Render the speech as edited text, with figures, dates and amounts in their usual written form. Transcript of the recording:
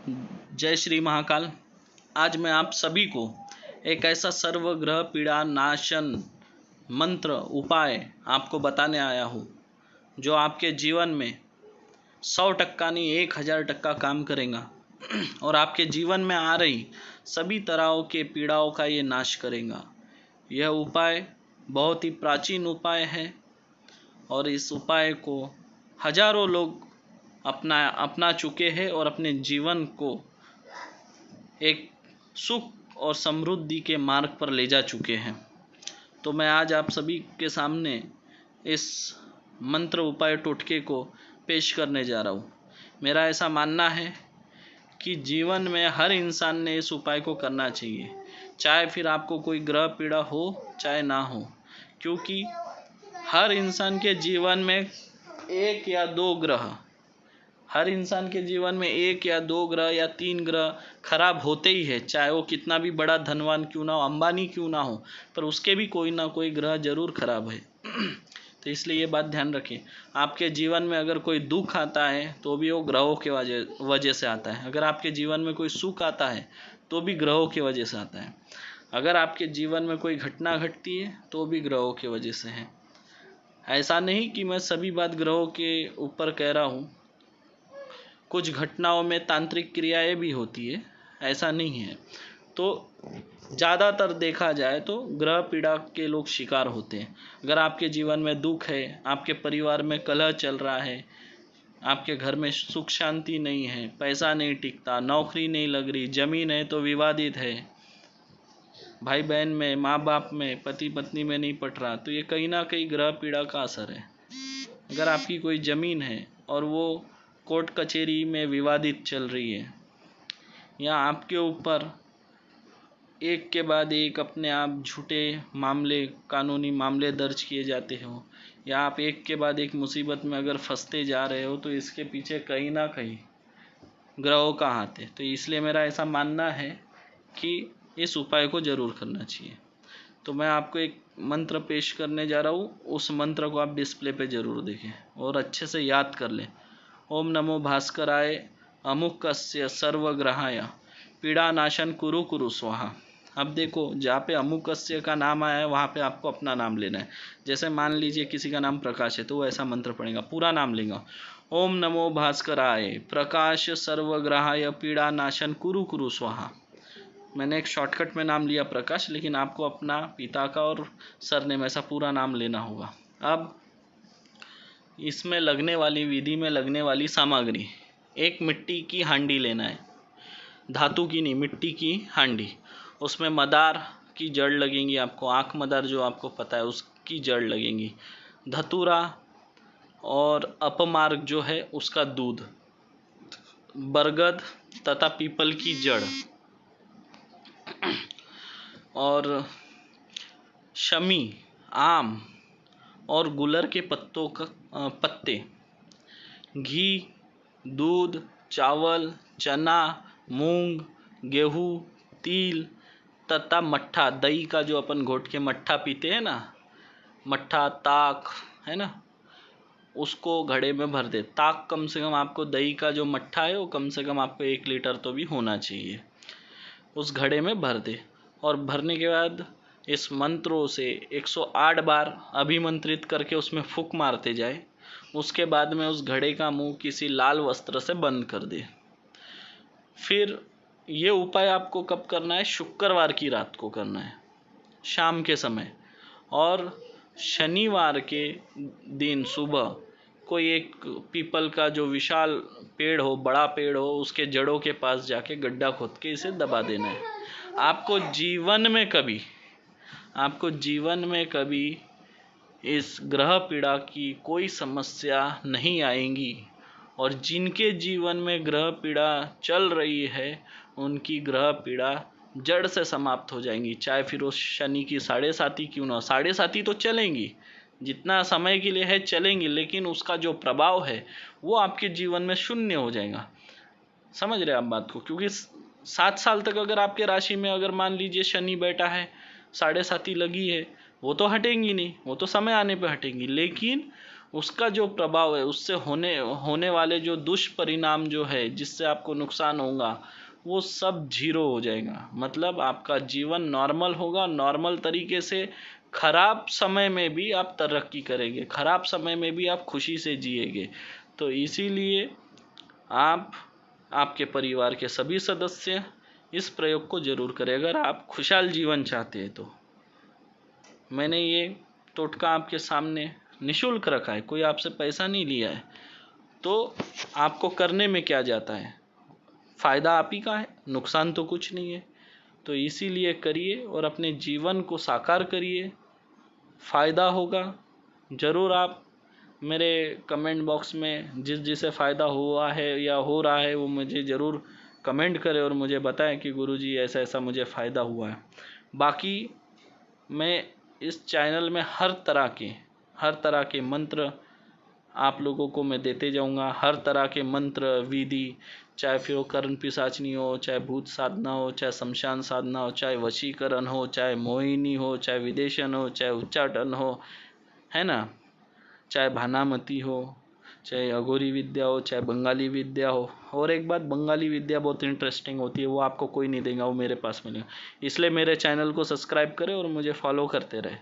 जय श्री महाकाल। आज मैं आप सभी को एक ऐसा सर्वग्रह पीड़ा नाशन मंत्र उपाय आपको बताने आया हूँ जो आपके जीवन में 100% नहीं 1000% काम करेगा और आपके जीवन में आ रही सभी तरह के पीड़ाओं का ये नाश करेगा। यह उपाय बहुत ही प्राचीन उपाय है और इस उपाय को हजारों लोग अपना चुके हैं और अपने जीवन को एक सुख और समृद्धि के मार्ग पर ले जा चुके हैं। तो मैं आज आप सभी के सामने इस मंत्र उपाय टोटके को पेश करने जा रहा हूँ। मेरा ऐसा मानना है कि जीवन में हर इंसान ने इस उपाय को करना चाहिए, चाहे फिर आपको कोई ग्रह पीड़ा हो चाहे ना हो, क्योंकि हर इंसान के जीवन में एक या दो ग्रह या 3 ग्रह खराब होते ही है। चाहे वो कितना भी बड़ा धनवान क्यों ना हो, अंबानी क्यों ना हो, पर उसके भी कोई ना कोई ग्रह जरूर खराब है। तो इसलिए ये बात ध्यान रखें। आपके जीवन में अगर कोई दुख आता है तो भी वो ग्रहों के वजह से आता है। अगर आपके जीवन में कोई सुख आता है तो भी ग्रहों की वजह से आता है। अगर आपके जीवन में कोई घटना घटती है तो भी ग्रहों की वजह से है। ऐसा नहीं कि मैं सभी बात ग्रहों के ऊपर कह रहा हूँ। कुछ घटनाओं में तांत्रिक क्रियाएं भी होती है, ऐसा नहीं है। तो ज़्यादातर देखा जाए तो ग्रह पीड़ा के लोग शिकार होते हैं। अगर आपके जीवन में दुख है, आपके परिवार में कलह चल रहा है, आपके घर में सुख शांति नहीं है, पैसा नहीं टिकता, नौकरी नहीं लग रही, जमीन है तो विवादित है, भाई बहन में, माँ बाप में, पति पत्नी में नहीं पट रहा, तो ये कहीं ना कहीं ग्रह पीड़ा का असर है। अगर आपकी कोई ज़मीन है और वो कोर्ट कचहरी में विवादित चल रही है, या आपके ऊपर एक के बाद एक अपने आप झूठे मामले, कानूनी मामले दर्ज किए जाते हो, या आप एक के बाद एक मुसीबत में अगर फंसते जा रहे हो, तो इसके पीछे कहीं ना कहीं ग्रहों का हाथ है। तो इसलिए मेरा ऐसा मानना है कि इस उपाय को ज़रूर करना चाहिए। तो मैं आपको एक मंत्र पेश करने जा रहा हूँ। उस मंत्र को आप डिस्प्ले पे ज़रूर देखें और अच्छे से याद कर लें। ओम नमो भास्कराय अमुकस्य सर्वग्रहाय पीड़ानाशन कुरु कुरु स्वाहा। अब देखो, जहाँ पे अमुकस्य का नाम आया है वहाँ पे आपको अपना नाम लेना है। जैसे मान लीजिए किसी का नाम प्रकाश है तो वो ऐसा मंत्र पढ़ेगा, पूरा नाम लेगा। ओम नमो भास्कराय प्रकाश सर्वग्रहाय पीड़ानाशन कुरु कुरु स्वाहा। मैंने एक शॉर्टकट में नाम लिया प्रकाश, लेकिन आपको अपना पिता का और सरनेम ऐसा पूरा नाम लेना होगा। अब इसमें लगने वाली विधि में लगने वाली सामग्री, एक मिट्टी की हांडी लेना है, धातु की नहीं, मिट्टी की हांडी। उसमें मदार की जड़ लगेंगी आपको, आँख मदार जो आपको पता है उसकी जड़ लगेंगी, धतूरा और अपमार्ग जो है उसका दूध, बरगद तथा पीपल की जड़ और शमी, आम और गुलर के पत्ते, घी, दूध, चावल, चना, मूंग, गेहूँ, तिल तथा मट्ठा, दही का जो अपन घोट के मट्ठा पीते हैं ना, मट्ठा ताक है ना, उसको घड़े में भर दे। ताक कम से कम आपको, दही का जो मट्ठा है वो कम से कम आपको 1 लीटर तो भी होना चाहिए, उस घड़े में भर दे। और भरने के बाद इस मंत्रों से 108 बार अभिमंत्रित करके उसमें फूंक मारते जाए। उसके बाद में उस घड़े का मुंह किसी लाल वस्त्र से बंद कर दे। फिर ये उपाय आपको कब करना है? शुक्रवार की रात को करना है, शाम के समय। और शनिवार के दिन सुबह कोई एक पीपल का जो विशाल पेड़ हो, बड़ा पेड़ हो, उसके जड़ों के पास जाके गड्ढा खोद के इसे दबा देना है। आपको जीवन में कभी इस ग्रह पीड़ा की कोई समस्या नहीं आएगी। और जिनके जीवन में ग्रह पीड़ा चल रही है उनकी ग्रह पीड़ा जड़ से समाप्त हो जाएंगी। चाहे फिर वो शनि की 7.5 क्यों ना हो, 7.5 तो चलेंगी, जितना समय के लिए है चलेंगी, लेकिन उसका जो प्रभाव है वो आपके जीवन में शून्य हो जाएगा। समझ रहे आप बात को? क्योंकि 7 साल तक अगर आपके राशि में अगर मान लीजिए शनि बैठा है, 7.5 लगी है, वो तो हटेंगी नहीं, वो तो समय आने पे हटेंगी, लेकिन उसका जो प्रभाव है, उससे होने वाले जो दुष्परिणाम जो है, जिससे आपको नुकसान होगा, वो सब जीरो हो जाएगा। मतलब आपका जीवन नॉर्मल होगा, नॉर्मल तरीके से खराब समय में भी आप तरक्की करेंगे, खराब समय में भी आप खुशी से जिएंगे। तो इसीलिए आप, आपके परिवार के सभी सदस्य इस प्रयोग को जरूर करें अगर आप खुशहाल जीवन चाहते हैं तो। मैंने ये टोटका आपके सामने निशुल्क रखा है, कोई आपसे पैसा नहीं लिया है, तो आपको करने में क्या जाता है, फ़ायदा आप ही का है, नुकसान तो कुछ नहीं है। तो इसीलिए करिए और अपने जीवन को साकार करिए, फ़ायदा होगा ज़रूर। आप मेरे कमेंट बॉक्स में जिसे फ़ायदा हुआ है या हो रहा है वो मुझे ज़रूर कमेंट करें और मुझे बताएं कि गुरुजी ऐसा ऐसा मुझे फ़ायदा हुआ है। बाकी मैं इस चैनल में हर तरह के मंत्र आप लोगों को मैं देते जाऊंगा, हर तरह के मंत्र विधि, चाहे फिर वो कर्ण पिशाचनी हो, चाहे भूत साधना हो, चाहे शमशान साधना हो, चाहे वशीकरण हो, चाहे मोहिनी हो, चाहे विदेशन हो, चाहे उच्चाटन हो, है ना, चाहे भानामती हो, चाहे अघोरी विद्या हो, चाहे बंगाली विद्या हो। और एक बात, बंगाली विद्या बहुत इंटरेस्टिंग होती है, वो आपको कोई नहीं देगा, वो मेरे पास मिलेगा। इसलिए मेरे चैनल को सब्सक्राइब करें और मुझे फॉलो करते रहे।